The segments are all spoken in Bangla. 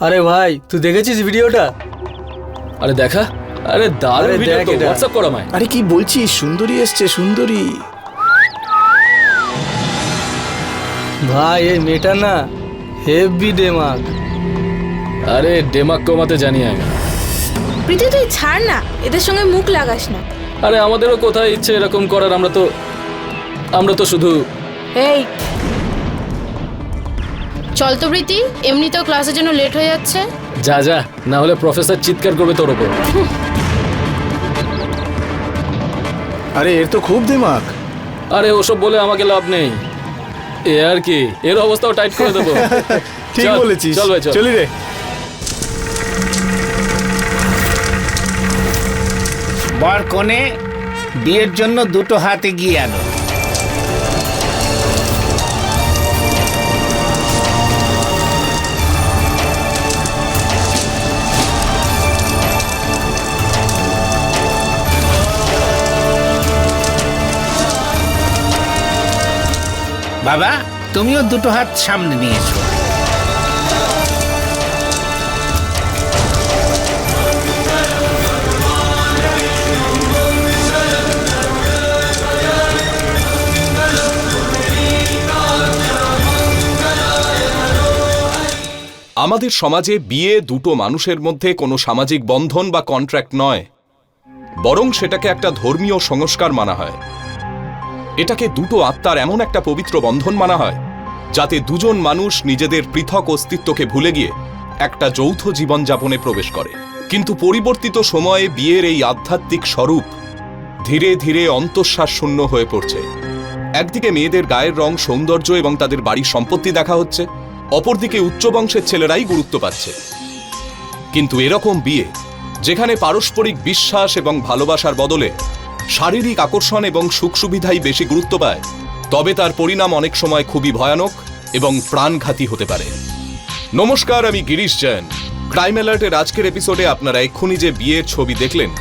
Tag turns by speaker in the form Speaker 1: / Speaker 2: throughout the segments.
Speaker 1: আরে ভাই তুই দেখেছিস ভিডিওটা?
Speaker 2: আরে দেখা, আরে দারুণ ভিডিও তো, হোয়াটসঅ্যাপ কর আমায়।
Speaker 3: আরে কি বলছিস, সুন্দরী এসছে, সুন্দরী।
Speaker 1: ভাই এই মেয়েটা না হেভি ডেমাগ।
Speaker 2: আরে ডেমাক কমাতে জানি আমি।
Speaker 4: প্রীতি তুই ছাড় না, এদের সঙ্গে মুখ লাগাস না।
Speaker 2: আরে আমাদেরও কোথায় ইচ্ছে এরকম করার, আমরা তো শুধু
Speaker 5: এই চল তো প্রীতি, এমনিতেও ক্লাসের জন্য লেট হয়ে যাচ্ছে।
Speaker 2: যা যা, না হলে প্রফেসর চিৎকার করবে তোর ওপর।
Speaker 3: আরে এর তো খুব দিমাগ।
Speaker 2: আরে ওসব বলে আমাকে লাভ নেই, এ আর কি, এর অবস্থাও টাইট করে দেবো।
Speaker 3: ঠিক
Speaker 2: চল,
Speaker 3: বলেছিস,
Speaker 2: চল ভাই চল।
Speaker 3: চলি রে।
Speaker 6: বর কোণে বিয়ের জন্য দুটো হাত এগিয়ে আনো। বাবা, তুমিও দুটো হাত সামনে নিয়ে এসো।
Speaker 7: আমাদের সমাজে বিয়ে দুটো মানুষের মধ্যে কোনো সামাজিক বন্ধন বা কন্ট্রাক্ট নয়, বরং সেটাকে একটা ধর্মীয় সংস্কার মানা হয়। এটাকে দুটো আত্মার এমন একটা পবিত্র বন্ধন মানা হয় যাতে দুজন মানুষ নিজেদের পৃথক অস্তিত্বকে ভুলে গিয়ে একটা যৌথ জীবনযাপনে প্রবেশ করে। কিন্তু পরিবর্তিত সময়ে বিয়ের এই আধ্যাত্মিক স্বরূপ ধীরে ধীরে অন্তঃশ্বাস শূন্য হয়ে পড়ছে। একদিকে মেয়েদের গায়ের রং, সৌন্দর্য এবং তাদের বাড়ির সম্পত্তি দেখা হচ্ছে, অপরদিকে উচ্চ বংশের ছেলেরাই গুরুত্ব পাচ্ছে। কিন্তু এরকম বিয়ে যেখানে পারস্পরিক বিশ্বাস এবং ভালোবাসার বদলে শারীরিক আকর্ষণ এবং সুখ সুবিধাই বেশি গুরুত্ব পায়, তবে তার পরিণাম অনেক সময় খুবই ভয়ানক এবং প্রাণঘাতী হতে পারে। নমস্কার, আমি গিরিশ জৈন। ক্রাইম অ্যালার্টের আজকের এপিসোডে আপনারা এক্ষুনি যে বিয়ের ছবি দেখলেন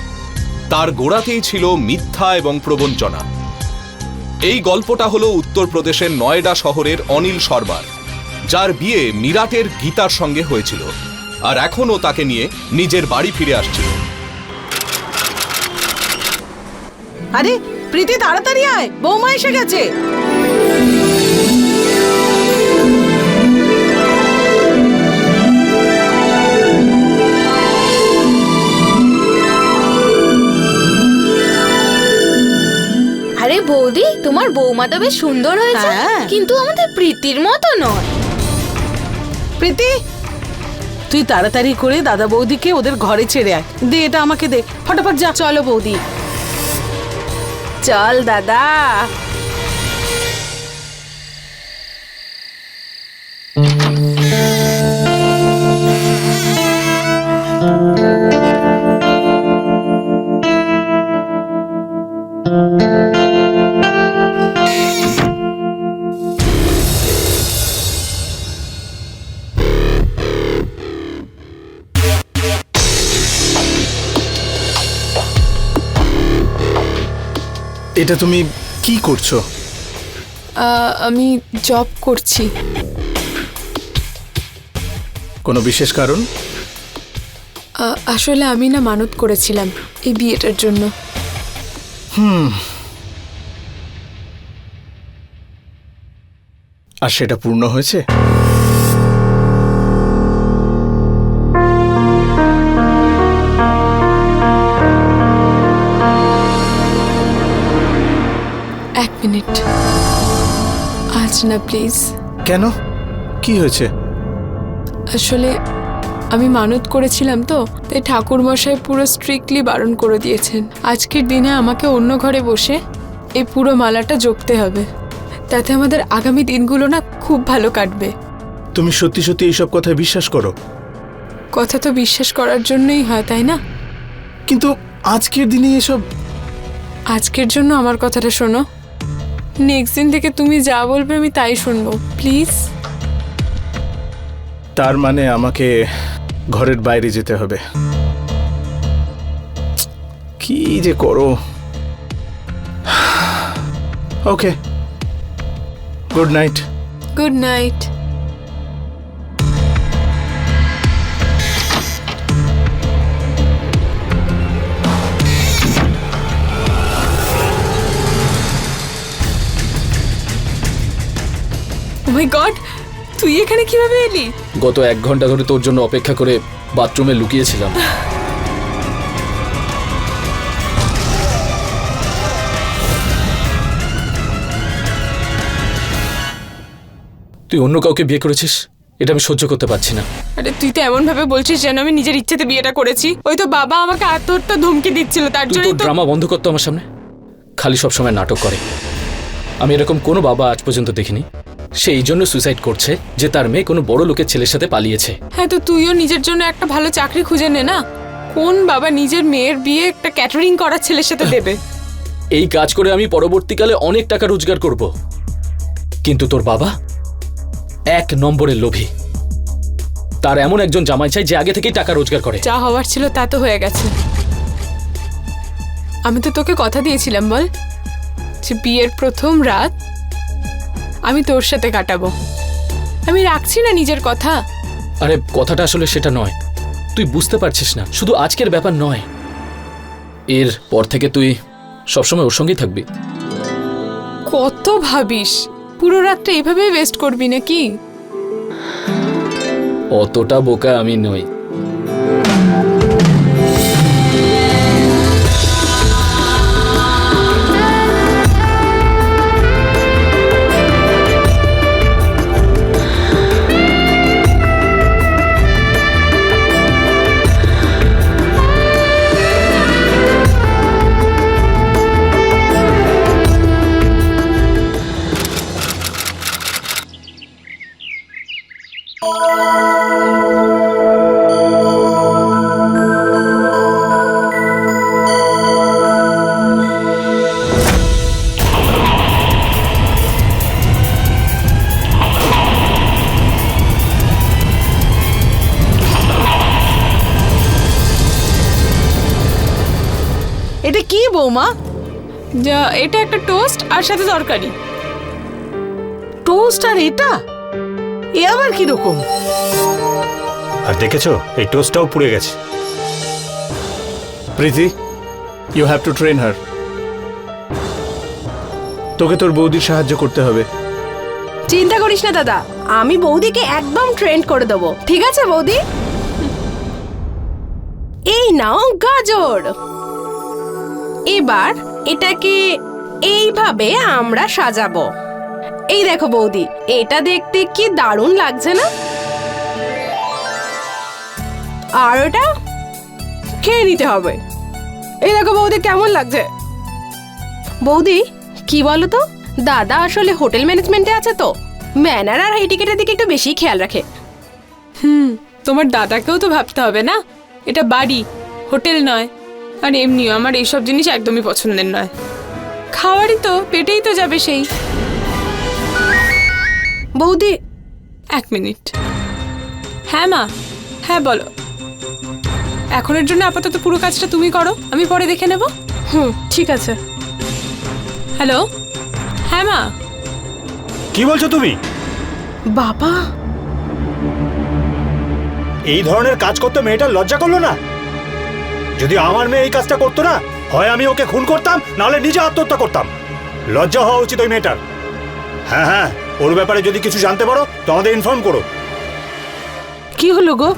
Speaker 7: তার গোড়াতেই ছিল মিথ্যা এবং প্রবঞ্চনা। এই গল্পটা হলো উত্তরপ্রদেশের নয়ডা শহরের অনিল শর্মার, যার বিয়ে মিরাটের গীতার সঙ্গে হয়েছিল, আর এখনও তাকে নিয়ে নিজের বাড়ি ফিরে আসছিল।
Speaker 8: আরে প্রীতি তাড়াতাড়ি আয়, বৌমা এসে গেছে।
Speaker 4: আরে বৌদি, তোমার বৌমা তো বেশ সুন্দর হয়েছে,
Speaker 8: হ্যাঁ।
Speaker 4: কিন্তু আমাদের প্রীতির মতো নয়।
Speaker 8: প্রীতি তুই তাড়াতাড়ি করে দাদা বৌদিকে ওদের ঘরে ছেড়ে আয়। দে এটা আমাকে দে, ফটাফট যা।
Speaker 5: চলো বৌদি।
Speaker 8: চল দাদা।
Speaker 3: এটা তুমি কি করছো?
Speaker 5: আমি জব করছি।
Speaker 3: কোনো বিশেষ কারণ?
Speaker 5: আসলে আমি না মানত করেছিলাম এই বিয়েটার জন্য।
Speaker 3: আর সেটা পূর্ণ হয়েছে?
Speaker 5: এক মিনিট, আজ না প্লিজ।
Speaker 3: কেন, কি হয়েছে?
Speaker 5: আসলে আমি মানত করেছিলাম তো, তাই ঠাকুর মশাই পুরো স্ট্রিক্টলি বারণ করে দিয়েছেন আজকের দিনে আমাকে অন্য ঘরে বসে এই পুরো মালাটা জপতে হবে, তাতে আমাদের আগামী দিনগুলো না খুব ভালো কাটবে।
Speaker 3: তুমি সত্যি সত্যি এইসব কথায় বিশ্বাস করো?
Speaker 5: কথা তো বিশ্বাস করার জন্যই হয়, তাই না?
Speaker 3: কিন্তু আজকের দিনে এসব।
Speaker 5: আজকের জন্য আমার কথাটা শোনো, নেক্সট দিন থেকে তুমি যা বলবে আমি তাই শুনবো, প্লিজ।
Speaker 3: তার মানে আমাকে ঘরের বাইরে যেতে হবে? কি যে করো। Okay, good night.
Speaker 5: Good night. My god, তুই এখানে কিভাবে এলি?
Speaker 2: গত 1 ঘন্টা ধরে তোর জন্য অপেক্ষা করে বাথরুমে লুকিয়েছিলাম। তুই অন্য কাউকে বিয়ে করেছিস, এটা আমি সহ্য করতে পারছি না।
Speaker 5: আরে তুই তো এমন ভাবে বলছিস যেন আমি নিজের ইচ্ছেতে বিয়েটা করেছি। ওই তো বাবা আমাকে আত্মহত্যা ধমকি দিচ্ছিল, তার
Speaker 2: তুই
Speaker 5: জন্য
Speaker 2: তোর ড্রামা বন্ধ করতো আমার সামনে। খালি সবসময় নাটক করে। আমি এরকম কোনো বাবা আজ পর্যন্ত দেখিনি সে এই জন্য সুইসাইড করছে যে তার মেয়ে কোনো বড় লোকের ছেলের সাথে পালিয়েছে।
Speaker 5: হ্যাঁ, তো তুইও নিজের জন্য একটা ভালো চাকরি খুঁজে নে না। কোন বাবা নিজের মেয়ের বিয়ে একটা ক্যাটারিং করার ছেলের সাথে দেবে?
Speaker 2: এই কাজ করে আমি পরবর্তীকালে অনেক টাকা রোজগার করব, কিন্তু তোর বাবা 1 নম্বরের লোভী। তার এমন একজন জামাই চাই যে আগে থেকেই টাকা রোজগার করে।
Speaker 5: যা হওয়ার ছিল তা তো হয়ে গেছে। আমি তো তোকে কথা দিয়েছিলাম বল, যে বিয়ের প্রথম রাত আমি তোর সাথে কাটাবো। আমি রাখছি না নিজের কথা।
Speaker 2: আরে কথাটা আসলে সেটা নয়, তুই বুঝতে পারছিস না। শুধু আজকের ব্যাপার নয়, এর পর থেকে তুই সবসময় ওর সঙ্গেই থাকবি।
Speaker 5: কত ভাবিস? পুরো রাতটা এইভাবেই ওয়েস্ট করবি নাকি?
Speaker 2: অতটা বোকা আমি নই।
Speaker 8: এটা কি বৌমা?
Speaker 5: যা, এটা একটা টোস্ট আর সাথে তরকারি।
Speaker 8: টোস্ট আর এটা এ আবার কি রকম?
Speaker 3: আর দেখেছো এই টোস্টটাও পুড়ে গেছে। প্রীতি, ইউ হ্যাভ টু ট্রেন হার। তোকে তোর বৌদির সাহায্য করতে হবে।
Speaker 9: চিন্তা করিস না দাদা, আমি বৌদিকে একদম ট্রেন্ড করে দেবো। ঠিক আছে বৌদি? এই নাও গাজর। এবার এটাকে এইভাবে আমরা সাজাবো। এই দেখো বৌদি, এটা দেখতে কি দারুণ লাগছে না? আর ওটা খেয়ে নিতে হবে। এই দেখো বৌদি কেমন লাগছে। বৌদি কি বলো তো, দাদা আসলে হোটেল ম্যানেজমেন্টে আছে, তো ম্যানার আর হাইটিকেটের দিকে একটু বেশি খেয়াল রাখে।
Speaker 5: তোমার দাদাকেও তো ভাবতে হবে না, এটা বাড়ি, হোটেল নয়। আর এমনিও আমার এইসব জিনিস একদমই পছন্দের নয়। খাওয়ারই তো, পেটেই তো যাবে সেই।
Speaker 9: বৌদি
Speaker 5: 1 মিনিট। হ্যাঁ মা, হ্যাঁ বলো। এখনের জন্য আপাতত পুরো কাজটা তুমি করো, আমি পরে দেখে নেব।
Speaker 9: ঠিক আছে।
Speaker 5: হ্যালো, হ্যাঁ মা।
Speaker 3: কি বলছো তুমি?
Speaker 9: বাবা,
Speaker 3: এই ধরনের কাজ করতে মেয়েটা লজ্জা করলো না? যদি আমার মেয়ে এই কাজটা করতো না, হয় আমি ওকে খুন করতাম, নাহলে নিজে আত্মহত্যা করতাম। লজ্জা হওয়া উচিত ওই মেয়েটার। হ্যাঁ হ্যাঁ, ওর ব্যাপারে যদি কিছু জানতে পারো তো আমাদের ইনফর্ম করো।
Speaker 8: কি হলো গো?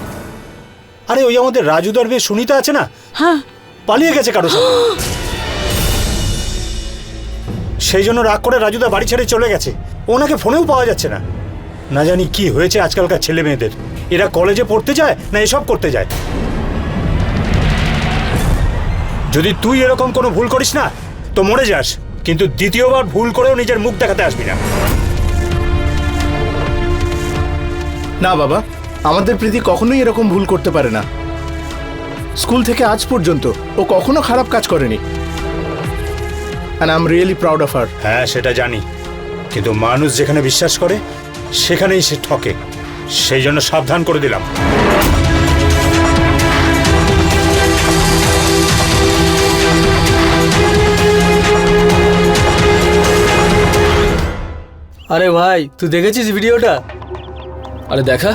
Speaker 3: আরে ওই আমাদের রাজুদার মেয়ে সুনিতা আছে না,
Speaker 8: হ্যাঁ,
Speaker 3: পালিয়ে গেছে কারো সাথে। সেই জন্য রাগ করে রাজুদা বাড়ি ছেড়ে চলে গেছে। ওনাকে ফোনেও পাওয়া যাচ্ছে না। না জানি কি হয়েছে আজকালকার ছেলে মেয়েদের। এরা কলেজে পড়তে যায় না এসব করতে যায়। যদি তুই এরকম কোনো ভুল করিস না তো মরে যাস, কিন্তু দ্বিতীয়বার ভুল করেও নিজের মুখ দেখাতে আসবি না।
Speaker 10: না বাবা, আমাদের প্রীতি কখনোই এরকম ভুল করতে পারে না। স্কুল থেকে আজ পর্যন্ত ও কখনো খারাপ কাজ করেনি। and I'm really proud of her.
Speaker 3: হ্যাঁ সেটা জানি, কিন্তু মানুষ যেখানে বিশ্বাস করে সেখানেই সে ঠকে। সেই জন্য সাবধান করে দিলাম।
Speaker 1: আরে ভাই, তুই দেখেছিস ভিডিওটা?
Speaker 2: আরে দেখা,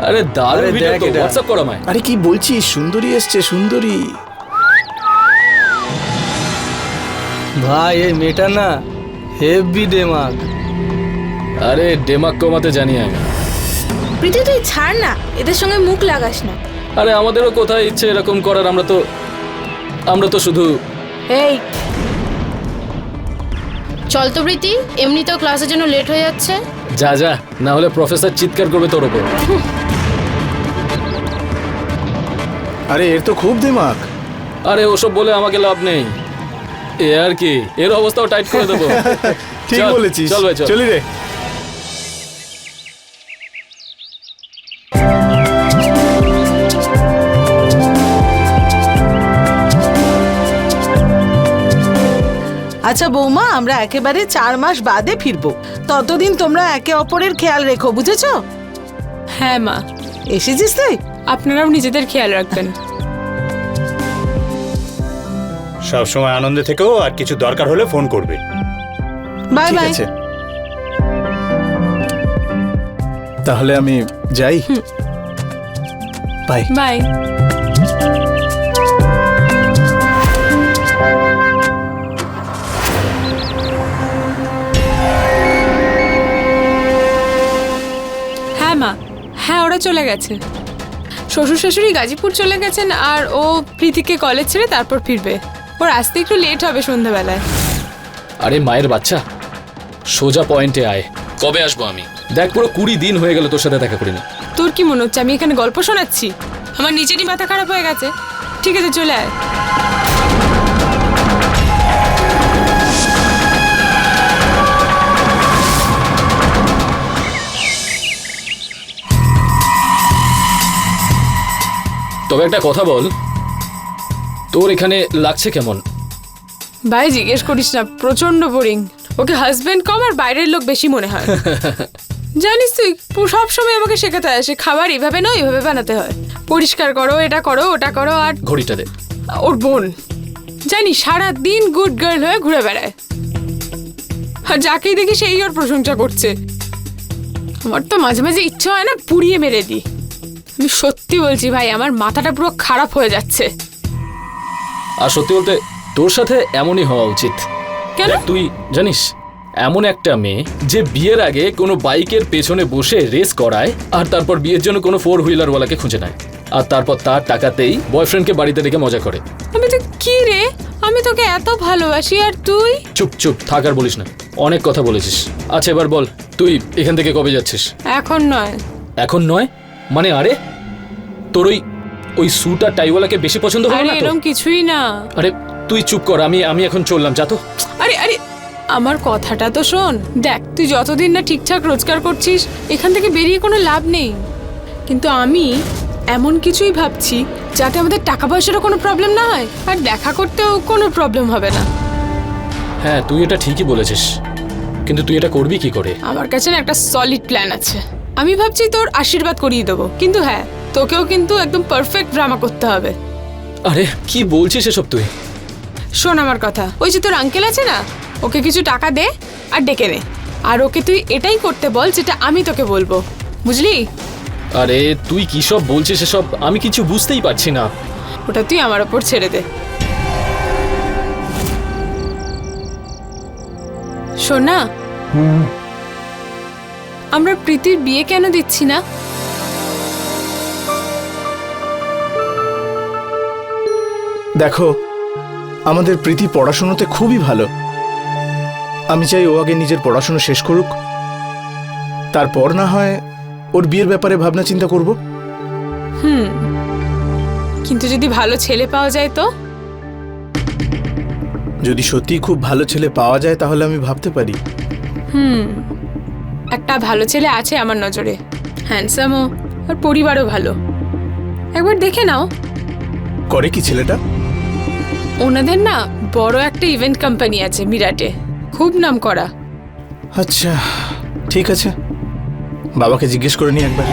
Speaker 2: আরে দারুণ
Speaker 1: আরে
Speaker 2: ভিডিও
Speaker 1: দেখ
Speaker 2: তো,
Speaker 1: এটা।
Speaker 2: হোয়াটসঅ্যাপ কর আমায়।
Speaker 10: আরে কি বলছিস, সুন্দরী এসছে, সুন্দরী।
Speaker 1: ভাই এই মেয়েটা না হেভি দেমাগ।
Speaker 2: আরে ডেমাক কমাতে জানি আমি।
Speaker 4: প্রীতি তুই ছাড় না, এদের সঙ্গে মুখ লাগাস না।
Speaker 2: আরে আমাদেরও কোথায় ইচ্ছে এরকম করার, আমরা তো শুধু
Speaker 9: এই
Speaker 4: চল তো প্রীতি, এমনিতেও ক্লাসের জন্য লেট হয়ে যাচ্ছে।
Speaker 2: যা যা, না হলে প্রফেসর চিৎকার করবে তোর ওপর।
Speaker 10: আরে এর তো খুব দিমাগ।
Speaker 2: আরে ওসব বলে আমাকে লাভ নেই, এ আর কি, এর অবস্থাও টাইট করে দেবো।
Speaker 10: ঠিক
Speaker 2: চল,
Speaker 10: বলেছিস।
Speaker 2: চল ভাই, চল।
Speaker 10: চলি রে।
Speaker 8: আচ্ছা বৌমা, আমরা একেবারে 4 মাস বাদে ফিরবো। ততদিন তোমরা একে অপরের খেয়াল রেখো, বুঝেছো?
Speaker 5: হ্যাঁ মা,
Speaker 8: এসেছিস তুই?
Speaker 5: আপনারাও নিজেদের খেয়াল রাখবেন।
Speaker 3: সব সময় আনন্দে থেকেও, আর কিছু দরকার হলে ফোন করবে।
Speaker 8: বাই
Speaker 10: ঠিক
Speaker 8: বাই।
Speaker 10: আছে, তাহলে আমি যাই। বাই।
Speaker 5: বাই। হ্যাঁ মা, হ্যাঁ ওরা চলে গেছে। শ্বশুর শাশুড়ি গাজীপুর চলে গেছেন, আর ও প্রীতিকে কলেজ ছেড়ে তারপর ফিরবে। ওর আসতে একটু লেট হবে সন্ধ্যাবেলায়।
Speaker 2: আরে মায়ের বাচ্চা, সোজা পয়েন্টে আয়। কবে আসবো আমি? দেখ, পুরো 20 দিন হয়ে গেল তোর সাথে দেখা করিনি।
Speaker 5: তোর কি মনে হচ্ছে আমি এখানে গল্প শোনাচ্ছি? আমার নিজেরই মাথা খারাপ হয়ে গেছে। ঠিক আছে, চলে আয়।
Speaker 2: তবে একটা কথা বল, তোর এখানে লাগছে কেমন?
Speaker 5: ভাই জিজ্ঞেস করিস না, প্রচন্ড বোরিং। ওকে হাজবেন্ড কম আর বাইরের লোক বেশি মনে হয়। জানিস তুই, সব সময় আমাকে শেখাতে আসে খাবার এইভাবে নয় এইভাবে বানাতে হয়, পরিষ্কার করো, এটা করো, ওটা করো। আর
Speaker 2: ঘড়িটা দে।
Speaker 5: ওর বোন জানি সারা দিন গুড গার্ল হয়ে ঘুরে বেড়ায়, আর যাকেই দেখি সেই ওর প্রশংসা করছে। আমার তো মাঝে মাঝে ইচ্ছা হয় না পুড়িয়ে মেরে দিই। আমি সত্যি বলছি ভাই, আমার মাথাটা পুরো খারাপ হয়ে যাচ্ছে।
Speaker 2: আর সত্যি বলতে তোর সাথে এমনই হওয়া উচিত।
Speaker 5: কেন?
Speaker 2: দেখ, তুই জানিস এমন একটা মেয়ে যে বিয়ের আগে কোনো বাইকের পেছনে বসে রেস করায়, আর তারপর বিয়ের জন্য কোনো 4 হুইলারওয়ালাকে খুঁজে নেয়, আর তারপর তার টাকাতেই বয়ফ্রেন্ডকে বাড়িতে রেখে মজা করে।
Speaker 5: আমি তো কি রে, আমি তোকে এত ভালোবাসি আর তুই?
Speaker 2: চুপ চুপ থাক, আর বলিস না, অনেক কথা বলেছিস। আচ্ছা এবার বল, তুই এখান থেকে কবে যাচ্ছিস?
Speaker 5: এখন নয়।
Speaker 2: এখন নয় মানে? আরে তোর ওই স্যুট আর টাইওয়ালাকে বেশি পছন্দ হলো
Speaker 5: আরে
Speaker 2: না তো?
Speaker 5: এরকম কিছুই না।
Speaker 2: আরে তুই চুপ কর, আমি এখন চললাম, যা তো।
Speaker 5: আরে আরে আমার কথাটা তো শোন। দেখ, তুই যতদিন না ঠিকঠাক রোজগার করছিস এখান থেকে বেরিয়ে কোনো লাভ নেই। কিন্তু আমি এমন কিছুই ভাবছি যাতে আমাদের টাকা পয়সারও কোনো প্রবলেম না হয়, আর দেখা করতেও কোনো প্রবলেম হবে না।
Speaker 2: হ্যাঁ তুই এটা ঠিকই বলেছিস, কিন্তু তুই এটা করবি কি করে?
Speaker 5: আমার কাছে না একটা সলিড প্ল্যান আছে। আমি ভাবছি তোর আশীর্বাদ করিয়ে দেবো, কিন্তু হ্যাঁ তোকেও কিন্তু একদম পারফেক্ট ড্রামা করতে হবে।
Speaker 2: আরে কি বলছিস এসব তুই?
Speaker 5: শোন আমার কথা, ওই যে তোর আঙ্কেল আছে না, ওকে কিছু টাকা দে আর ডেকে নে, আর ওকে তুই এটাই করতে বল যেটা আমি তোকে বলবো, বুঝলি?
Speaker 2: আরে তুই কি সব বলছিস এসব, আমি কিছু বুঝতেই পারছি না।
Speaker 5: ওটা তুই আমার ওপর ছেড়ে দে। শোন না, আমরা প্রীতির বিয়ে কেন দিচ্ছি না?
Speaker 10: দেখো, আমাদের প্রীতি পড়াশোনাতে খুবই ভালো। আমি চাই ও আগে নিজের পড়াশোনা শেষ করুক, তারপর না হয় ওর বিয়ের ব্যাপারে ভাবনা চিন্তা করব।
Speaker 5: কিন্তু যদি ভালো ছেলে পাওয়া যায় তো?
Speaker 10: যদি সত্যি খুব ভালো ছেলে পাওয়া যায় তাহলে আমি ভাবতে পারি।
Speaker 5: একটা ভালো ছেলে আছে আমার নজরে, হ্যান্ডসামও আর পরিবারও ভালো। একবার দেখে নাও।
Speaker 10: করে কি ছেলেটা?
Speaker 5: ওনাদের না বড় একটা ইভেন্ট কোম্পানি আছে মিরাটে, খুব নাম করা।
Speaker 10: আচ্ছা ঠিক আছে, বাবাকে জিজ্ঞেস করে নি একবার।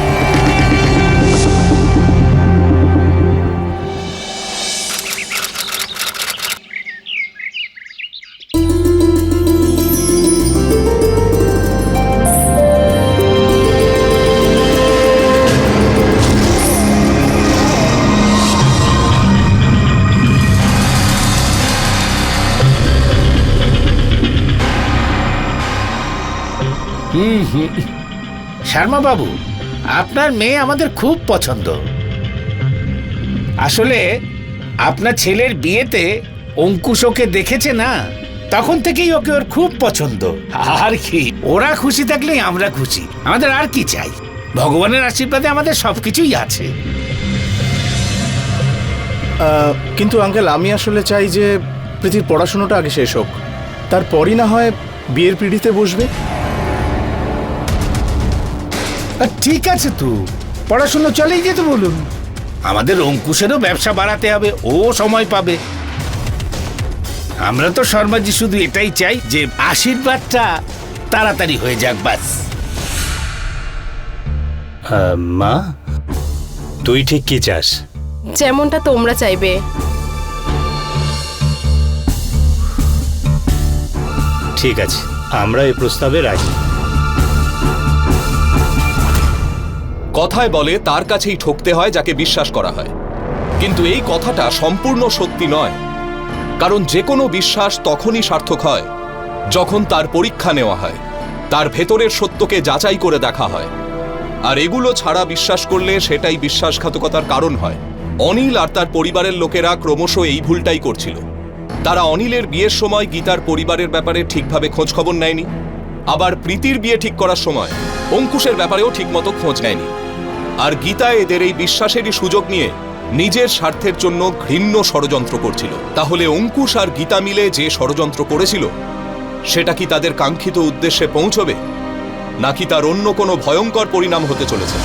Speaker 6: শর্মা বাবু, আপনার মেয়ে আমাদের খুব পছন্দ। আসলে আপনার ছেলের বিয়েতে অঙ্কুশ ওকে দেখেছে না, তখন থেকেই ওকে ওর খুব পছন্দ। আর কি, ওরা খুশি থাকলেই আমরা খুশি, আমাদের আর কি চাই? ভগবানের আশীর্বাদে আমাদের সবকিছুই আছে।
Speaker 10: কিন্তু আঙ্কেল, আমি আসলে চাই যে প্রীতির পড়াশোনাটা আগে শেষ হোক, তারপরই না হয় বিয়ের পিঁড়িতে বসবে।
Speaker 6: ঠিক আছে, তো পড়াশোনা চলেই যেতে বলুন। আমাদের অঙ্কুশেরও ব্যবসা বাড়াতে হবে, ও সময় পাবে। আমরা তো শর্মাজি শুধু এটাই চাই যে আশীর্বাদটা তাড়াতাড়ি হয়ে যাক, বাস।
Speaker 3: মা, তুই ঠিক কি চাস?
Speaker 9: যেমনটা তোমরা চাইবে।
Speaker 3: ঠিক আছে, আমরা এই প্রস্তাবে রাজি।
Speaker 7: কথায় বলে তার কাছেই ঠকতে হয় যাকে বিশ্বাস করা হয়, কিন্তু এই কথাটা সম্পূর্ণ সত্যি নয়। কারণ যে কোনো বিশ্বাস তখনই সার্থক হয় যখন তার পরীক্ষা নেওয়া হয়, তার ভেতরের সত্যকে যাচাই করে দেখা হয়। আর এগুলো ছাড়া বিশ্বাস করলে সেটাই বিশ্বাসঘাতকতার কারণ হয়। অনিল আর তার পরিবারের লোকেরা ক্রমশ এই ভুলটাই করছিল। তারা অনিলের বিয়ের সময় গীতার পরিবারের ব্যাপারে ঠিকভাবে খোঁজ খবর নেয়নি, আবার প্রীতির বিয়ে ঠিক করার সময় অঙ্কুশের ব্যাপারেও ঠিকমতো খোঁজ নেয়নি। আর গীতা এদের এই বিশ্বাসেরই সুযোগ নিয়ে নিজের স্বার্থের জন্য ঘৃণ্য ষড়যন্ত্র করছিল। তাহলে অঙ্কুশ আর গীতা মিলে যে ষড়যন্ত্র করেছিল সেটা কি তাদের কাঙ্ক্ষিত উদ্দেশ্যে পৌঁছবে, নাকি তার অন্য কোনো ভয়ঙ্কর পরিণাম হতে চলেছে?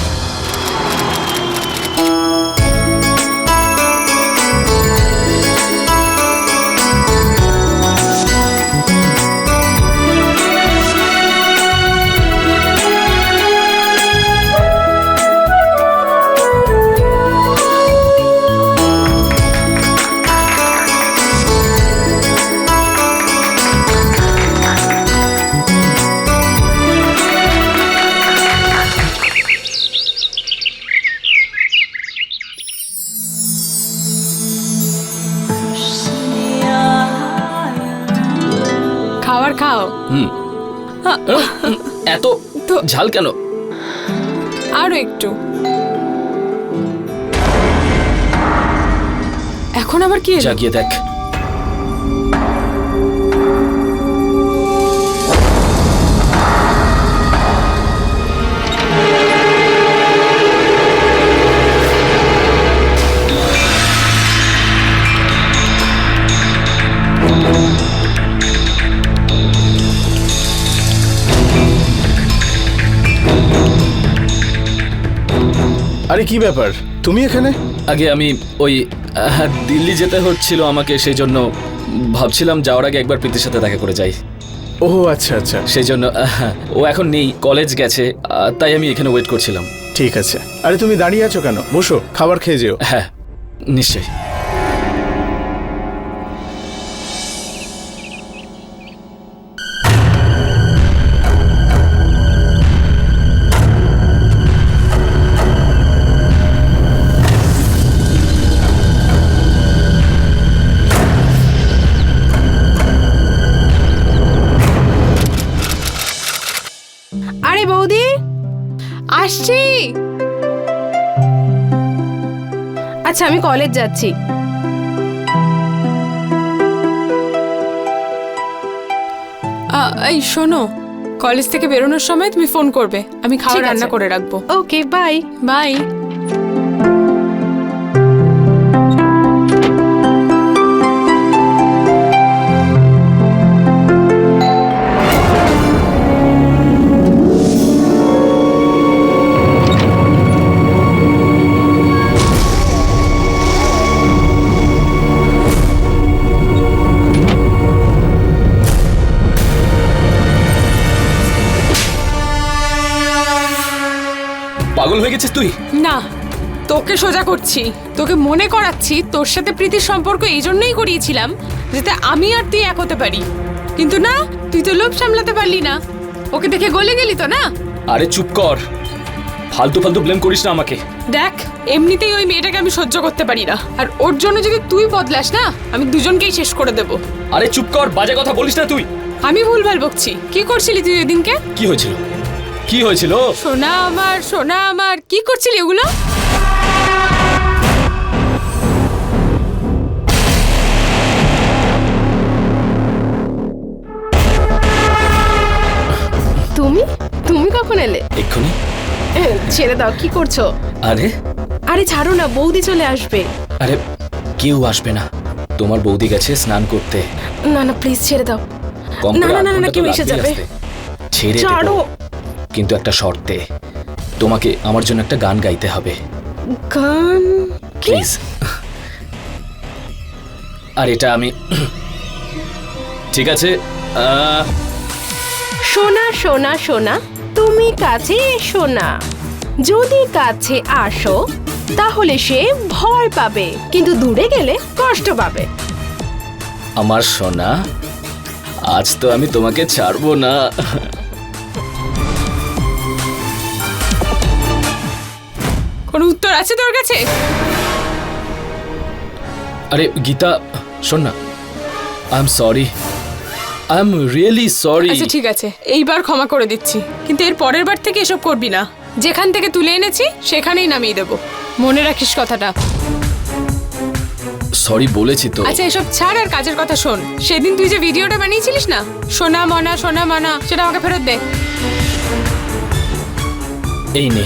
Speaker 5: খাবার খাও।
Speaker 2: এত ঝাল কেন?
Speaker 5: আরো একটু। এখন আবার কি?
Speaker 2: জাগিয়ে দেখ।
Speaker 10: আরে কি ব্যাপার, তুমি এখানে?
Speaker 2: আগে আমি ওই দিল্লি যেতে হচ্ছিল আমাকে, সেই জন্য ভাবছিলাম যাওয়ার আগে একবার প্রীতির সাথে দেখা করে যাই।
Speaker 10: ও আচ্ছা আচ্ছা।
Speaker 2: সেই জন্য ও এখন নেই, কলেজ গেছে, তাই আমি এখানে ওয়েট করছিলাম।
Speaker 10: ঠিক আছে। আরে তুমি দাঁড়িয়ে আছো কেন? বসো, খাবার খেয়ে যেও।
Speaker 2: হ্যাঁ নিশ্চয়ই।
Speaker 9: আরে বৌদি,
Speaker 5: আসছি।
Speaker 9: আচ্ছা আমি কলেজ যাচ্ছি।
Speaker 5: এই শোনো, কলেজ থেকে বেরোনোর সময় তুমি ফোন করবে, আমি খাবার
Speaker 9: ঠিক আছে।
Speaker 5: রান্না করে রাখবো।
Speaker 9: ওকে, বাই।
Speaker 5: বাই।
Speaker 2: পাগল হয়ে গেছিস তুই?
Speaker 5: না, তোকে সোজা করছি, তোকে মনে করাচ্ছি তোর সাথে প্রীতির সম্পর্ক এই জন্যই করিয়েছিলাম যাতে আমি আর তুই এক হতে পারি। কিন্তু না, তুই তো লোভ সামলাতে পারলি না, ওকে দেখে গলে গেলি তো না।
Speaker 2: আরে চুপ কর, ফালতু ফালতু ব্লেম করিস না আমাকে।
Speaker 5: দেখ, এমনিতেই ওই মেয়েটাকে আমি সহ্য করতে পারি না, আর ওর জন্য যদি তুই বদলাস না, আমি দুজনকেই শেষ করে দেব।
Speaker 2: আরে চুপ কর, বাজে কথা বলিস না তুই।
Speaker 5: আমি ভুলভাল বকছি? কি করছিলি তুই ওই দিনকে?
Speaker 2: কি হয়েছিল? কি হয়েছিল?
Speaker 5: সোনা আমার কি করছিলি এগুলো?
Speaker 9: তুমি তুমি কখন এলে?
Speaker 2: এক্ষুনি।
Speaker 9: ছেড়ে দাও, কি করছো?
Speaker 2: আরে
Speaker 9: আরে ছাড়ো না, বৌদি চলে আসবে।
Speaker 2: আরে কেউ আসবে না, তোমার বৌদি গেছে স্নান করতে।
Speaker 9: না না প্লিজ ছেড়ে দাও।
Speaker 2: কম
Speaker 9: না
Speaker 2: করে
Speaker 9: না
Speaker 2: আধ
Speaker 9: না
Speaker 2: ঘন্টা
Speaker 9: না,
Speaker 2: তো
Speaker 9: কেউ এসে
Speaker 2: লাগবেই
Speaker 9: যাবে।
Speaker 2: আসতে। ছেড়ে
Speaker 9: ছাড়ো।
Speaker 2: দেবো, কিন্তু একটা শর্তে। তোমাকে আমার জন্য একটা গান গাইতে হবে।
Speaker 9: গান?
Speaker 2: প্লিজ। আর এটা আমি ঠিক আছে।
Speaker 9: সোনা সোনা সোনা, তুমি কাছে এসো না। যদি কাছে আসো তাহলে সে ভয় পাবে, কিন্তু দূরে গেলে কষ্ট পাবে।
Speaker 2: আমার সোনা, আজ তো আমি তোমাকে ছাড়বো না।
Speaker 5: কোনো উত্তর আছে তোর কাছে?
Speaker 2: আরে গীতা শোন না, I am sorry, I am really sorry.
Speaker 5: আচ্ছা ঠিক আছে, এইবার ক্ষমা করে দিচ্ছি, কিন্তু এর পরের বার থেকে এসব করবি না। যেখান থেকে তুলে এনেছি সেখানেই নামিয়ে দেবো, মনে রাখিস কথাটা।
Speaker 2: সরি বলেছি তো।
Speaker 5: আচ্ছা এসব ছাড় আর কাজের কথা শোন। সেদিন তুই যে ভিডিওটা বানিয়েছিলিস না, সোনা মনা, সেটা আমাকে ফেরত দে।
Speaker 2: এই নে।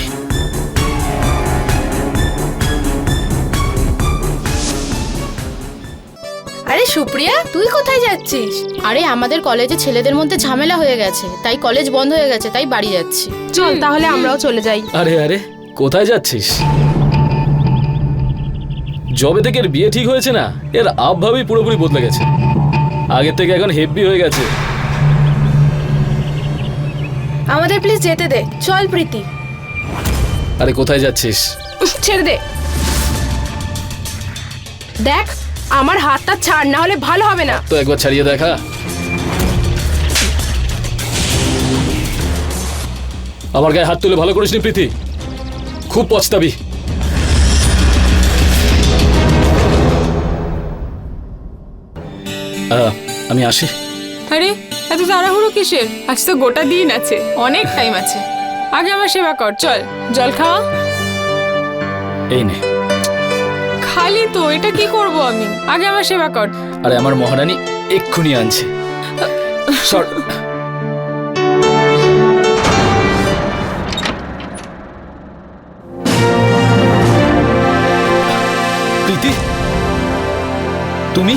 Speaker 4: আরে সুপ্রিয়া, তুই কোথায় যাচ্ছিস? আরে আমাদের কলেজে ছেলেদের মধ্যে ঝামেলা হয়ে গেছে, তাই কলেজ বন্ধ হয়ে গেছে, তাই বাড়ি যাচ্ছি।
Speaker 9: চল তাহলে আমরাও চলে যাই।
Speaker 2: আরে আরে কোথায় যাচ্ছিস? জবে থেকে এর বিয়ে ঠিক হয়েছে না, এর আবভাবই পুরোপুরি বদলে গেছে। আগের থেকে এখন হেভি হয়ে গেছে।
Speaker 4: আমাদের প্লিজ যেতে দে, চল প্রীতি।
Speaker 2: আরে কোথায় যাচ্ছিস?
Speaker 9: ছেড়ে দে। দেখ আমার হাতটা ছাড়, না হলে ভালো হবে না।
Speaker 2: তো একবার ছাড়িয়ে দেখা। আমার গায়ে হাত তুলে ভালো করিসনি প্রীতি, খুব পস্তাবি। আমি আসি।
Speaker 5: আরে এত তাড়াহুড়ো কিসের? আজ তো গোটা দিন আছে, অনেক টাইম আছে। আগে আমার সেবা কর, চল জল খাওয়া।
Speaker 2: এই নে।
Speaker 5: খালি তো এটা কি করব আমি? আগে আমার সেবা কর।
Speaker 2: আরে আমার মহারানী এক্ষুনি আনছে। সর। প্রীতি, তুমি?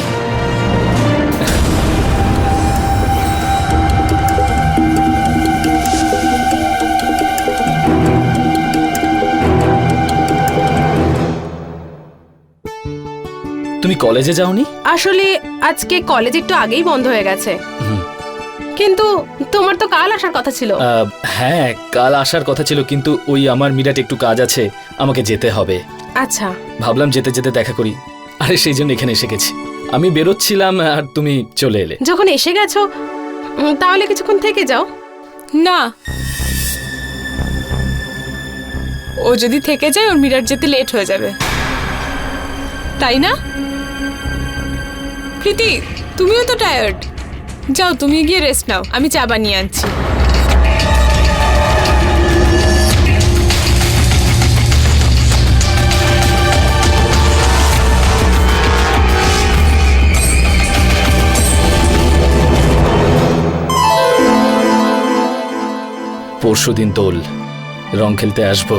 Speaker 2: তুমি কলেজে যাওনি?
Speaker 9: আসলে আজকে কলেজ একটু আগেই বন্ধ হয়ে গেছে, কিন্তু তোমার তো কাল আসার কথা ছিল।
Speaker 2: হ্যাঁ কাল আসার কথা ছিল, কিন্তু ওই আমার মিরাট একটু কাজ আছে, আমাকে যেতে হবে।
Speaker 9: আচ্ছা
Speaker 2: ভাবলাম যেতে যেতে দেখা করি, আরে সেই জন্য এখানে এসে গেছি। আমি বেরোচ্ছিলাম আর তুমি চলে এলে।
Speaker 9: যখন এসে গেছো তাহলে কিছুক্ষণ থেকে যাও।
Speaker 5: না, ও যদি থেকে যায় ওর মিরাট যেতে লেট হয়ে যাবে, তাই না? প্রীতি তুমিও তো টায়ার্ড, যাও তুমি গিয়ে রেস্ট নাও, আমি চা বানিয়ে আনছি।
Speaker 2: পরশুদিন দোল, রং খেলতে আসবো।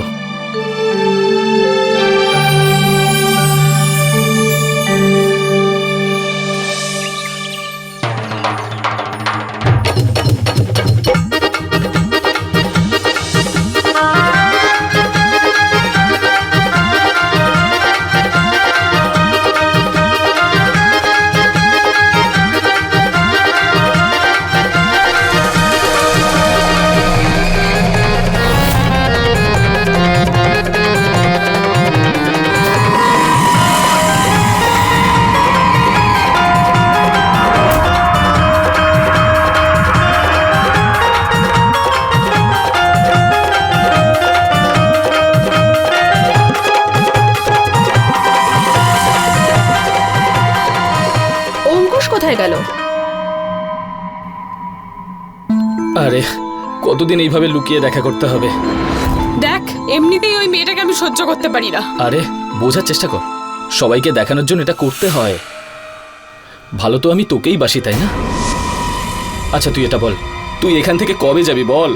Speaker 9: কোথায় গেল?
Speaker 2: আরে কতদিন এইভাবে লুকিয়ে দেখা করতে হবে?
Speaker 5: দেখ, এমনিতেই ওই মেয়েটাকে আমি সহ্য করতে পারি না।
Speaker 2: আরে বোঝার চেষ্টা কর, সবাইকে দেখানোর জন্য এটা করতে হয়। ভালো তো আমি তোকেই বাসি, তাই না? আচ্ছা তুই এটা বল, তুই এখান থেকে কবে যাবি বল?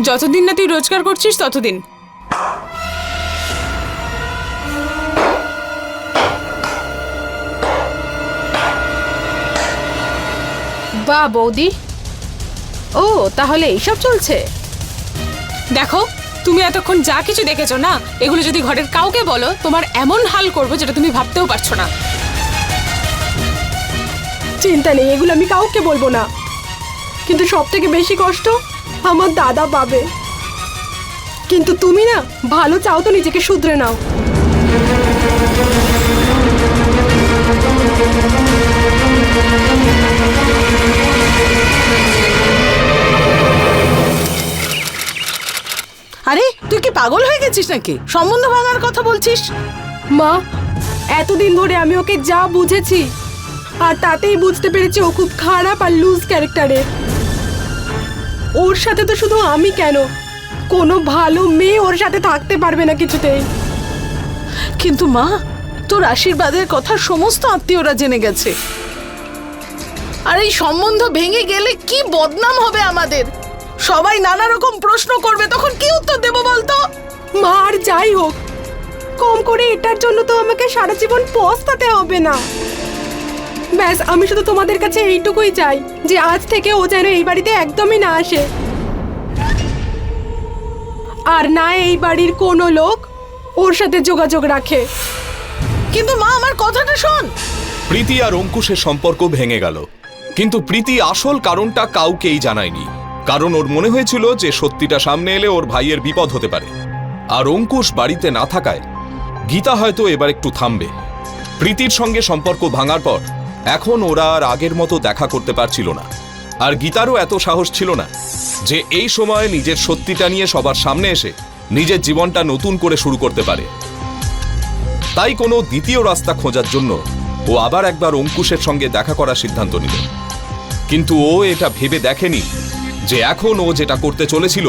Speaker 5: যতদিন না তুই রোজগার করছিস ততদিন।
Speaker 9: বাহ বৌদি, ও তাহলে এইসব চলছে।
Speaker 5: দেখো, তুমি এতক্ষণ যা কিছু দেখেছো না, এগুলো যদি ঘরের কাউকে বলো, তোমার এমন হাল করবো যেটা তুমি ভাবতেও পারছো না।
Speaker 9: চিন্তা নেই, এগুলো আমি কাউকে বলবো না। কিন্তু সব থেকে বেশি কষ্ট আমার দাদা পাবে। কিন্তু তুমি না ভালো চাও তো নিজেকে শুধরে নাও।
Speaker 8: আরে তুই কি পাগল হয়ে গেছিস নাকি? সম্বন্ধ ভাঙার কথা বলছিস?
Speaker 9: মা, এতদিন ধরে আমি ওকে যা বুঝেছি আর তাতেই বুঝতে পেরেছি ও খুব খারাপ আর লুজ ক্যারেক্টারের। ওর সাথে তো শুধু আমি কেন, কোনো ভালো মেয়ে ওর সাথে থাকতে পারবে না কিছুতেই।
Speaker 8: কিন্তু মা, তোর আশীর্বাদের কথা সমস্ত আত্মীয়রা জেনে গেছে। আর এই সম্বন্ধ ভেঙে গেলে কি বদনাম হবে আমাদের। সবাই নানা রকম প্রশ্ন করবে, তখন কি উত্তর দেব বলতো?
Speaker 9: মা, আর যাই হোক, কম করে এটার জন্য তো আমাকে সারা জীবন পস্তাতে হবে না। ব্যাস, আমি শুধু তোমাদের কাছে এইটুকুই চাই যে আজ থেকে ও যেন এই বাড়িতে একদমই না আসে, আর না এই বাড়ির কোনো লোক ওর সাথে যোগাযোগ রাখে।
Speaker 8: কিন্তু মা, আমার কথাটা শোন।
Speaker 7: প্রীতি আর অঙ্কুশের সম্পর্ক ভেঙে গেল, কিন্তু প্রীতি আসল কারণটা কাউকেই জানায়নি। কারণ ওর মনে হয়েছিল যে সত্যিটা সামনে এলে ওর ভাইয়ের বিপদ হতে পারে। আর অঙ্কুশ বাড়িতে না থাকায় গীতা হয়তো এবার একটু থামবে। প্রীতির সঙ্গে সম্পর্ক ভাঙার পর এখন ওরা আর আগের মতো দেখা করতে পারছিল না। আর গীতারও এত সাহস ছিল না যে এই সময় নিজের সত্যিটা নিয়ে সবার সামনে এসে নিজের জীবনটা নতুন করে শুরু করতে পারে। তাই কোনো দ্বিতীয় রাস্তা খোঁজার জন্য ও আবার একবার অঙ্কুশের সঙ্গে দেখা করার সিদ্ধান্ত নিল। কিন্তু ও এটা ভেবে দেখেনি যে এখন ও যেটা করতে চলেছিল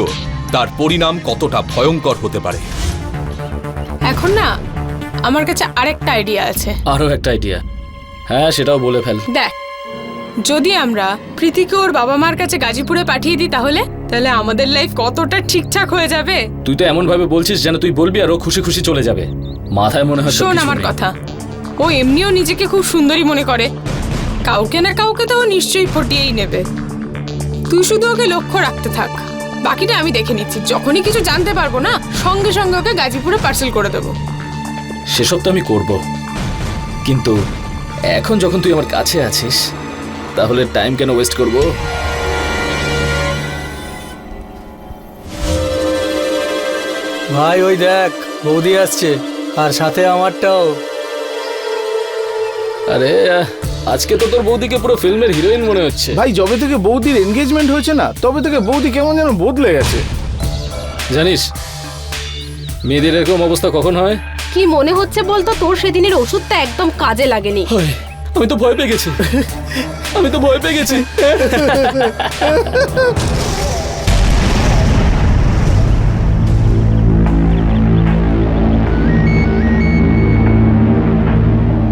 Speaker 7: তার পরিণাম কতটা ভয়ঙ্কর হতে পারে।
Speaker 5: এখন না আমার কাছে আরেকটা আইডিয়া আছে।
Speaker 2: আরও একটা আইডিয়া? হ্যাঁ, সেটাও বলে ফেল।
Speaker 5: দেখ, যদি আমরা প্রীতিকে ওর বাবা মার কাছে গাজীপুরে পাঠিয়ে দিই, তাহলে আমাদের লাইফ কতটা ঠিকঠাক হয়ে যাবে।
Speaker 2: তুই তো এমন ভাবে বলছিস যেন তুই বলবি আর ও খুশি খুশি চলে যাবে। মাথায় মনে হয়
Speaker 5: শোন আমার কথা, ও এমনিও নিজেকে খুব সুন্দরী মনে করে, কাউকে না কাউকে তো ও নিশ্চয়ই পটিয়েই নেবে। তুই শুধু ওকে লক্ষ্য রাখতে থাক, বাকিটা আমি দেখে নিচ্ছি। যখনই কিছু জানতে পারবো না, সঙ্গে সঙ্গে ওকে গাজীপুরে পার্সেল করে দেবো।
Speaker 2: সেসব তো আমি করব, কিন্তু এখন যখন তুই আমার কাছে আছিস, তাহলে টাইম কেন ওয়েস্ট করব?
Speaker 1: ভাই ওই দেখ, বৌদি আসছে, আর সাথে আমারটাও।
Speaker 2: আরে আজকে তো তোর বৌদিকে পুরো ফিল্মের হিরোইন মনে হচ্ছে।
Speaker 10: ভাই, যবে থেকে বৌদির এনগেজমেন্ট হয়েছে না, তবে থেকে বৌদি কেমন যেন বদলে গেছে।
Speaker 2: জানিস মেয়েদের এরকম অবস্থা কখন হয়?
Speaker 9: কি মনে হচ্ছে বলতো, তোর সেদিনের ওষুধটা একদম কাজে লাগেনি।
Speaker 2: আমি তো ভয় পেয়ে গেছি, আমি তো ভয় পেয়ে গেছি।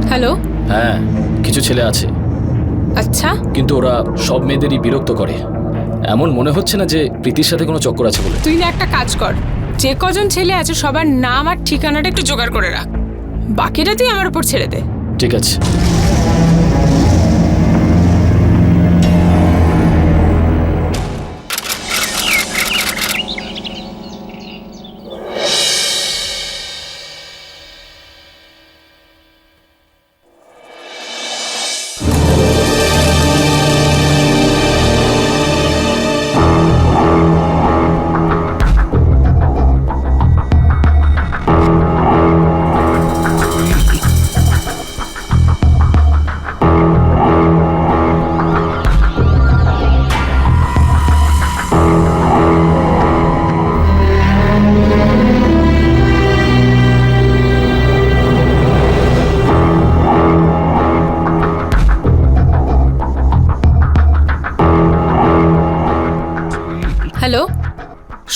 Speaker 5: হ্যালো।
Speaker 2: হ্যাঁ, কিছু ছেলে আছে,
Speaker 5: আচ্ছা,
Speaker 2: কিন্তু ওরা সব মেয়েদেরই বিরক্ত করে। এমন মনে হচ্ছে না যে প্রীতির সাথে কোনো চক্কর আছে বলে।
Speaker 5: তুই না একটা কাজ কর, যে কজন ছেলে আছে সবার নাম আর ঠিকানাটা একটু জোগাড় করে রাখ, বাকিটা তুই আমার উপর ছেড়ে দে।
Speaker 2: ঠিক আছে।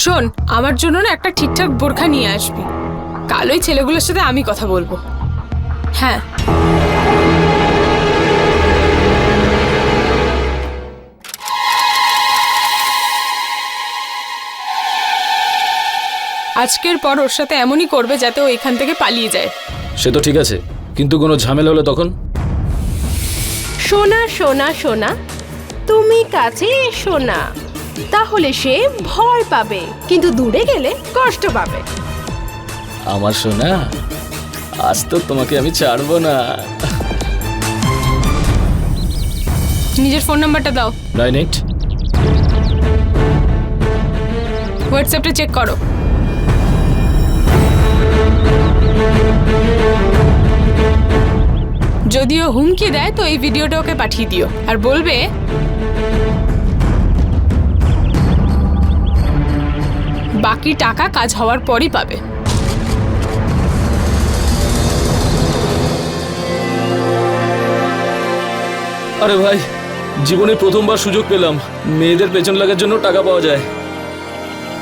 Speaker 5: শোন, আমার জন্য না একটা ঠিকঠাক বোরখা নিয়ে আসবি। কাল ওই ছেলেগুলোর সাথে আমি কথা বলবো। হ্যাঁ, আজকের পর ওর সাথে এমনই করবে যাতে ও এখান থেকে পালিয়ে যায়।
Speaker 2: সে তো ঠিক আছে, কিন্তু কোনো ঝামেলা হলে তখন?
Speaker 9: সোনা সোনা সোনা, তুমি কাছে এসো না, তাহলে সে ভয় পাবে, কিন্তু দূরে গেলে কষ্ট পাবে।
Speaker 2: আমার সোনা, আজ তো তোমাকে আমি ছাড়বো না।
Speaker 5: নিজের ফোন নাম্বারটা দাও।
Speaker 2: 98
Speaker 5: হোয়াটসঅ্যাপটা চেক করো। যদিও হুমকি দেয় তো এই ভিডিওটা ওকে পাঠিয়ে দিও, আর বলবে বাকি টাকা কাজ হওয়ার পরই পাবে।
Speaker 2: আরে ভাই, জীবনে প্রথমবার সুযোগ পেলাম, মেয়েদের পেছন লাগার জন্য টাকা পাওয়া যায়।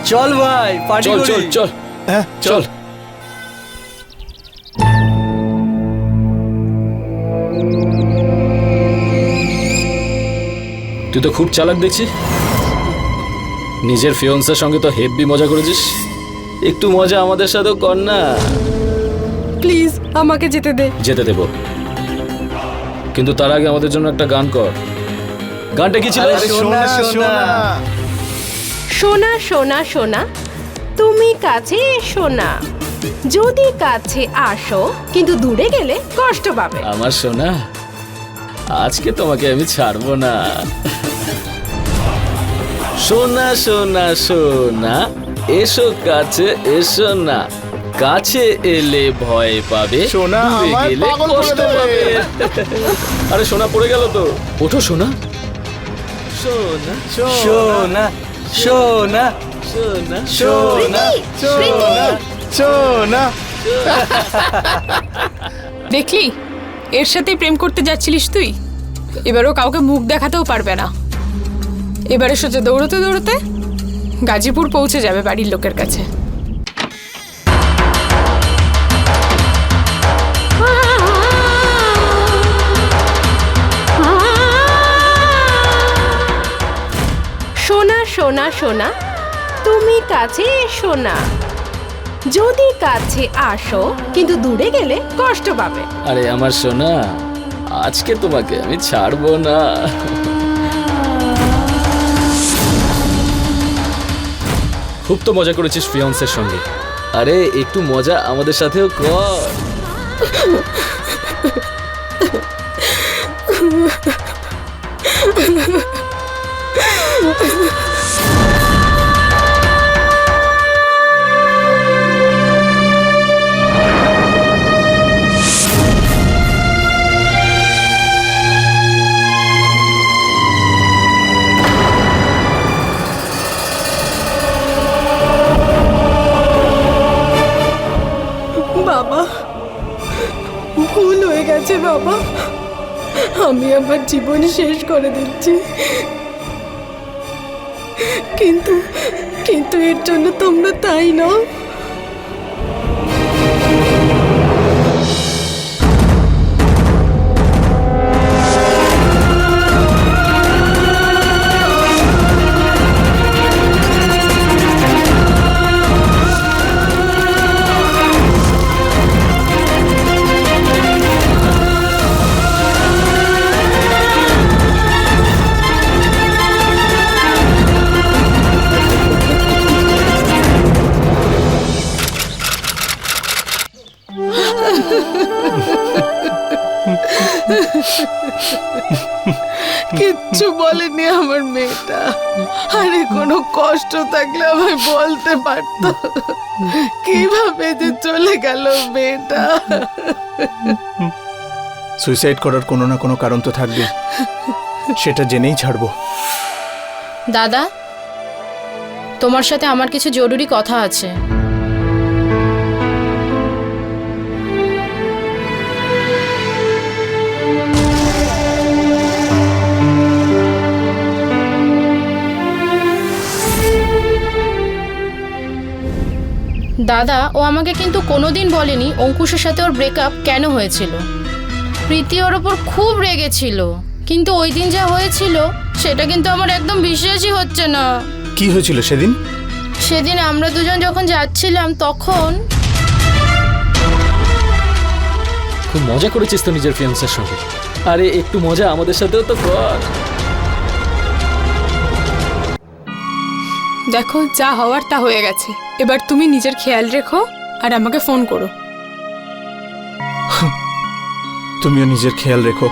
Speaker 1: চল ভাই, পার্টি
Speaker 2: চল
Speaker 1: করি।
Speaker 2: চল চল,
Speaker 10: হ্যাঁ
Speaker 2: চল। তুই তো খুব চালাক দেখছি। নিজের ফিয়ন্সের সঙ্গে তো হেব্বি মজা করেছিস, একটু মজা আমাদের সাথেও কর না।
Speaker 9: প্লিজ আমাকে যেতে দে।
Speaker 2: যেতে দেব, কিন্তু তার আগে আমাদের জন্য একটা গান কর। গানটা কি ছিল?
Speaker 1: আরে সোনা সোনা,
Speaker 9: সোনা সোনা সোনা, তুমি কাছে এসো না, যদি কাছে আসো কিন্তু দূরে গেলে কষ্ট পাবে।
Speaker 2: আমার সোনা, আজকে তোমাকে আমি ছাড়বো না। সোনা সোনা সোনা, এসো কাছে এসো না, কাছে এলে ভয় পাবে,
Speaker 10: সোনা
Speaker 2: দূরে
Speaker 10: আমায়
Speaker 2: গেলে
Speaker 10: পাগল করে
Speaker 2: কষ্ট
Speaker 10: দেবে।
Speaker 2: পাবে। আরে সোনা পড়ে গেল তো, ওঠো সোনা। সোনা
Speaker 1: সোনা সোনা
Speaker 2: সোনা
Speaker 1: সোনা সোনা।
Speaker 10: সোনা।
Speaker 5: দেখলি, এর সাথেই প্রেম করতে যাচ্ছিলিস তুই, এবারও কাউকে মুখ দেখাতেও পারবে না। এবারে সোজা দৌড়তে দৌড়তে গাজীপুর পৌঁছে যাবে বাড়ির লোকের কাছে।
Speaker 9: সোনা সোনা সোনা, তুমি কাছে এসো না, যদি কাছে আসো কিন্তু দূরে গেলে কষ্ট পাবে।
Speaker 2: আরে আমার সোনা, আজকে তোমাকে আমি ছাড়বো না। খুব তো মজা করেছিস ফিয়ন্সের সঙ্গে, আরে একটু মজা আমাদের সাথেও কর।
Speaker 8: বাবা, ভুল হয়ে গেছে বাবা, আমি আমার জীবন শেষ করে দিচ্ছি, কিন্তু কিন্তু এর জন্য তোমরা তাই না। কিচ্ছু বলেনি আমার মেয়েটা, আরে কোনো কষ্ট থাকলে আমায় বলতে পারতো, কিভাবে যে চলে গেল মেয়েটা।
Speaker 10: সুইসাইড করার কোনো না কোনো কারণ তো থাকবে, সেটা জেনেই ছাড়বো।
Speaker 4: দাদা, তোমার সাথে আমার কিছু জরুরি কথা আছে। দাদা ও আমাকে কিন্তু কোনোদিন বলেনি অঙ্কুশের সাথে ওর ব্রেকআপ কেন হয়েছিল। প্রীতি ওর ওপর খুব রেগেছিল, কিন্তু ওই দিন যা হয়েছিল সেটা কিন্তু আমার একদম বিশ্বাসই হচ্ছে না।
Speaker 10: কি হয়েছিল সেদিন?
Speaker 4: সেদিন আমরা দুজন যখন যাচ্ছিলাম তখন
Speaker 2: খুব মজা করেছিস তো নিজের ফিয়ান্সের সঙ্গে। আরে একটু মজা আমাদের সাথেও তো কর।
Speaker 5: দেখো, যা হওয়ার তা হয়ে গেছে। এবার তুমি নিজের খেয়াল রেখো আর আমাকে ফোন করো।
Speaker 10: তুমিও নিজের খেয়াল রেখো।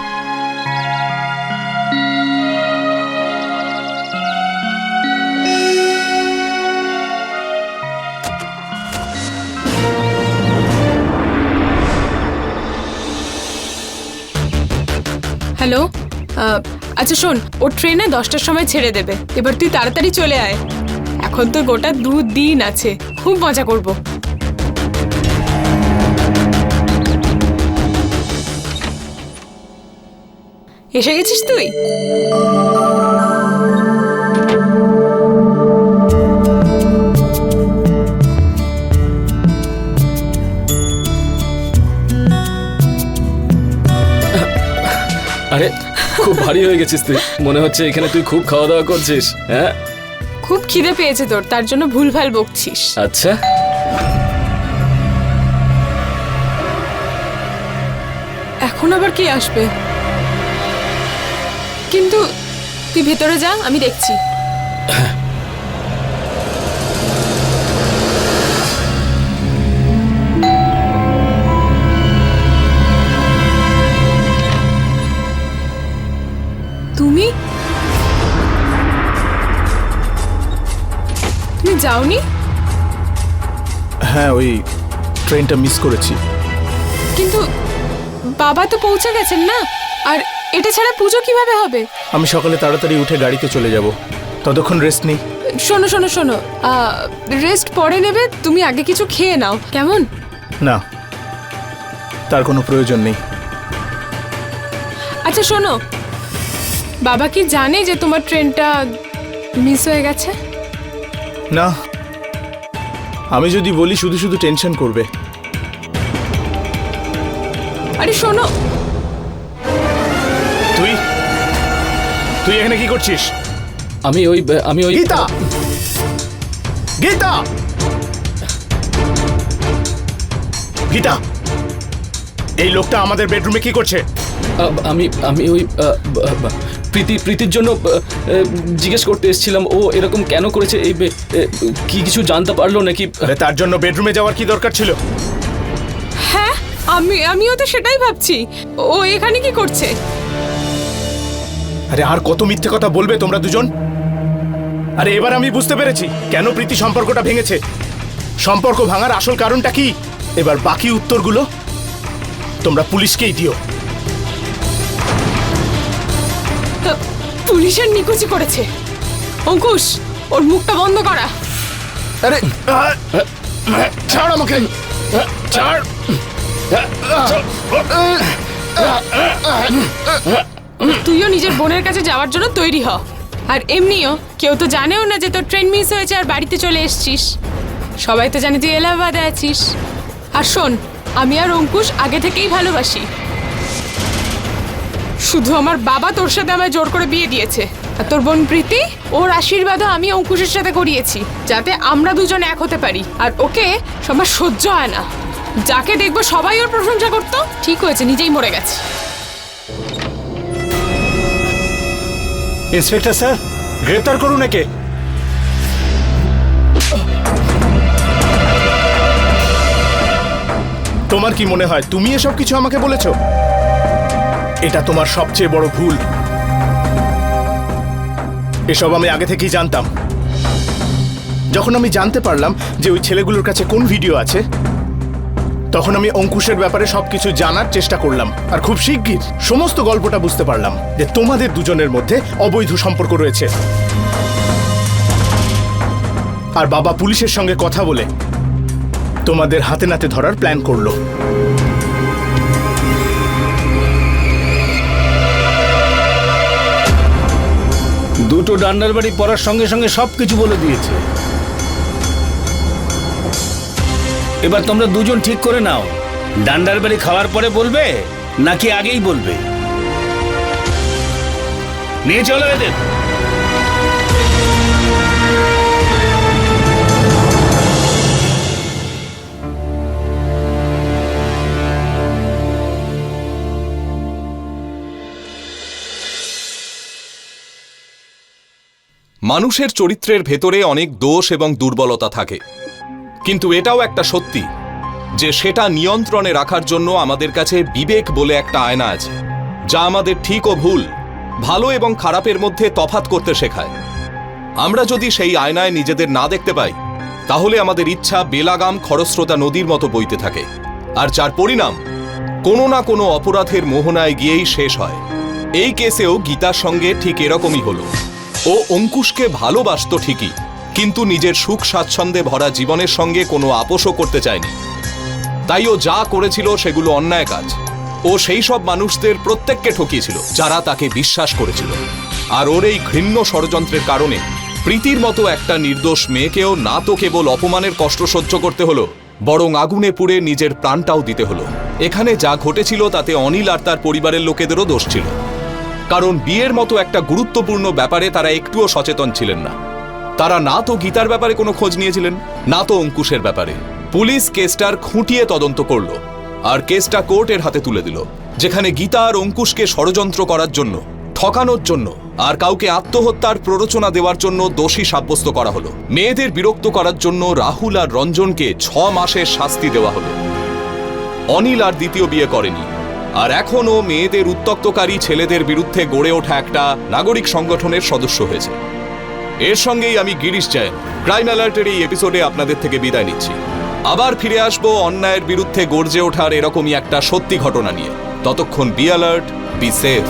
Speaker 5: হ্যালো, আচ্ছা শোন, ও ট্রেনে 10টার সময় ছেড়ে দেবে। এবার তুই তাড়াতাড়ি চলে আয়। এখন তো গোটা 2 দিন আছে, খুব মজা করব। এসে গেছিস তুই?
Speaker 2: আরে খুব ভারী হয়ে গেছিস তুই, মনে হচ্ছে এখানে তুই খুব খাওয়া দাওয়া করছিস। হ্যাঁ,
Speaker 5: খুব খিদে পেয়েছে তোর, তার জন্য ভুলভাল বকছিস।
Speaker 2: আচ্ছা
Speaker 5: এখন আবার কি আসবে? কিন্তু তুই ভেতরে যা, আমি দেখছি। তুমি তুমি যাওনি?
Speaker 10: হ্যাঁ, ওই ট্রেনটা মিস করেছি।
Speaker 5: কিন্তু বাবা তো পৌঁছে গেছেন না, আর এটা ছাড়া পুজো কিভাবে হবে?
Speaker 10: আমি সকালে তাড়াতাড়ি উঠে গাড়িতে চলে যাব, ততক্ষণ রেস্ট নেই।
Speaker 5: শোনো শোনো শোনো, রেস্ট পরে নেবে, তুমি আগে কিছু খেয়ে নাও, কেমন?
Speaker 10: না, তার কোনো প্রয়োজন নেই।
Speaker 5: আচ্ছা শোনো, বাবা কি জানে যে তোমার ট্রেনটা মিস হয়ে গেছে?
Speaker 10: না, আমি যদি বলি শুধু শুধু টেনশন করবে।
Speaker 5: আরে শোনো,
Speaker 10: তুই তুই এখানে কি করছিস?
Speaker 2: আমি ওই
Speaker 10: গীতা, গীতা, গীতা, এই লোকটা আমাদের বেডরুমে কি করছে?
Speaker 2: আমি ওই প্রীতির জন্য জিজ্ঞেস করতে এসেছিলাম, ও এরকম কেন করেছে, এই কি কিছু জানতে পারলো নাকি?
Speaker 10: আরে তার জন্য বেডরুমে যাওয়ার কি দরকার ছিল?
Speaker 5: হ্যাঁ, আমিও তো সেটাই ভাবছি, ও এখানে কি করছে?
Speaker 10: আরে আর কত মিথ্যে কথা বলবে তোমরা দুজন? আরে এবার আমি বুঝতে পেরেছি কেন প্রীতি সম্পর্কটা ভেঙেছে। সম্পর্ক ভাঙার আসল কারণটা কি? এবার বাকি উত্তরগুলো তোমরা পুলিশকেই দিও।
Speaker 5: পুলিশের নিকুচি করেছে। অঙ্কুশ, ওর মুখটা বন্ধ করা।
Speaker 10: আরে ছাড় আমাকে, ছাড়।
Speaker 5: তুইও নিজের বোনের কাছে যাওয়ার জন্য তৈরি হ। আর এমনিও কেউ তো জানেও না যে তোর ট্রেন মিস হয়েছে আর বাড়িতে চলে এসছিস। সবাই তো জানে তুই এলাহাবাদে আছিস। আর শোন, আমি আর অঙ্কুশ আগে থেকেই ভালোবাসি। শুধু আমার বাবা তোর সাথে আমায় জোর করে বিয়ে দিয়েছে। আর তোর বোন প্রীতি, ওর আশীর্বাদও আমি অঙ্কুশের সাথে করিয়েছি, যাতে আমরা দুজন এক হতে পারি। আর ওকে সবার সহ্য হয় না, যাকে দেখবো সবাই ওর প্রশংসা করতো। ঠিক হয়েছে, নিজেই মরে গেছে।
Speaker 3: ইন্সপেক্টর স্যার, গ্রেপ্তার করুন একে।
Speaker 10: তোমার কি মনে হয় তুমি এসব কিছু আমাকে বলেছো? এটা তোমার সবচেয়ে বড় ভুল। এসব আমি আগে থেকেই জানতাম। যখন আমি জানতে পারলাম যে ওই ছেলেগুলোর কাছে কোন ভিডিও আছে, তখন আমি অঙ্কুশের ব্যাপারে সবকিছু জানার চেষ্টা করলাম। আর খুব শিগগির সমস্ত গল্পটা বুঝতে পারলাম যে তোমাদের দুজনের মধ্যে অবৈধ সম্পর্ক রয়েছে। আর বাবা পুলিশের সঙ্গে কথা বলে তোমাদের হাতে নাতে ধরার প্ল্যান করলো।
Speaker 6: দুটো ডান্ডার বাড়ি পড়ার সঙ্গে সঙ্গে সবকিছু বলে দিয়েছে। এবার তোমরা দুজন ঠিক করে নাও, ডান্ডার বাড়ি খাওয়ার পরে বলবে নাকি আগেই বলবে। নিয়ে চলো এদের।
Speaker 7: মানুষের চরিত্রের ভেতরে অনেক দোষ এবং দুর্বলতা থাকে, কিন্তু এটাও একটা সত্যি যে সেটা নিয়ন্ত্রণে রাখার জন্য আমাদের কাছে বিবেক বলে একটা আয়না আছে, যা আমাদের ঠিক ও ভুল, ভালো এবং খারাপের মধ্যে তফাৎ করতে শেখায়। আমরা যদি সেই আয়নায় নিজেদের না দেখতে পাই, তাহলে আমাদের ইচ্ছা বেলাগাম খরস্রোতা নদীর মতো বইতে থাকে, আর যার পরিণাম কোনো না কোনো অপরাধের মোহনায় গিয়েই শেষ হয়। এই কেসেও গীতার সঙ্গে ঠিক এরকমই হলো। ও অঙ্কুশকে ভালোবাসত ঠিকই, কিন্তু নিজের সুখ স্বাচ্ছন্দ্যে ভরা জীবনের সঙ্গে কোনো আপোষও করতে চায়নি। তাই ও যা করেছিল সেগুলো অন্যায় কাজ। ও সেই সব মানুষদের প্রত্যেককে ঠকিয়েছিল যারা তাকে বিশ্বাস করেছিল। আর ওর এই ঘৃণ্য ষড়যন্ত্রের কারণে প্রীতির মতো একটা নির্দোষ মেয়েকেও না তো কেবল অপমানের কষ্ট সহ্য করতে হলো, বরং আগুনে পুড়ে নিজের প্রাণটাও দিতে হলো। এখানে যা ঘটেছিল তাতে অনিল আর তার পরিবারের লোকেদেরও দোষ ছিল, কারণ বিয়ের মতো একটা গুরুত্বপূর্ণ ব্যাপারে তারা একটুও সচেতন ছিলেন না। তারা না তো গীতার ব্যাপারে কোনো খোঁজ নিয়েছিলেন, না তো অঙ্কুশের ব্যাপারে। পুলিশ কেসটার খুঁটিয়ে তদন্ত করলো আর কেসটা কোর্টের হাতে তুলে দিল, যেখানে গীতা আর অঙ্কুশকে ষড়যন্ত্র করার জন্য, ঠকানোর জন্য আর কাউকে আত্মহত্যার প্ররোচনা দেওয়ার জন্য দোষী সাব্যস্ত করা হলো। মেয়েদের বিরক্ত করার জন্য রাহুল আর রঞ্জনকে 6 মাসের শাস্তি দেওয়া হলো। অনিল আর দ্বিতীয় বিয়ে করেনি, আর এখনও মেয়েদের উত্ত্যক্তকারী ছেলেদের বিরুদ্ধে গড়ে ওঠা একটা নাগরিক সংগঠনের সদস্য হয়েছে। এর সঙ্গেই আমি গিরিশ জৈন ক্রাইম অ্যালার্টের এই এপিসোডে আপনাদের থেকে বিদায় নিচ্ছি। আবার ফিরে আসবো অন্যায়ের বিরুদ্ধে গর্জে ওঠার এরকমই একটা সত্যি ঘটনা নিয়ে। ততক্ষণ বি অ্যালার্ট, বি সেফ।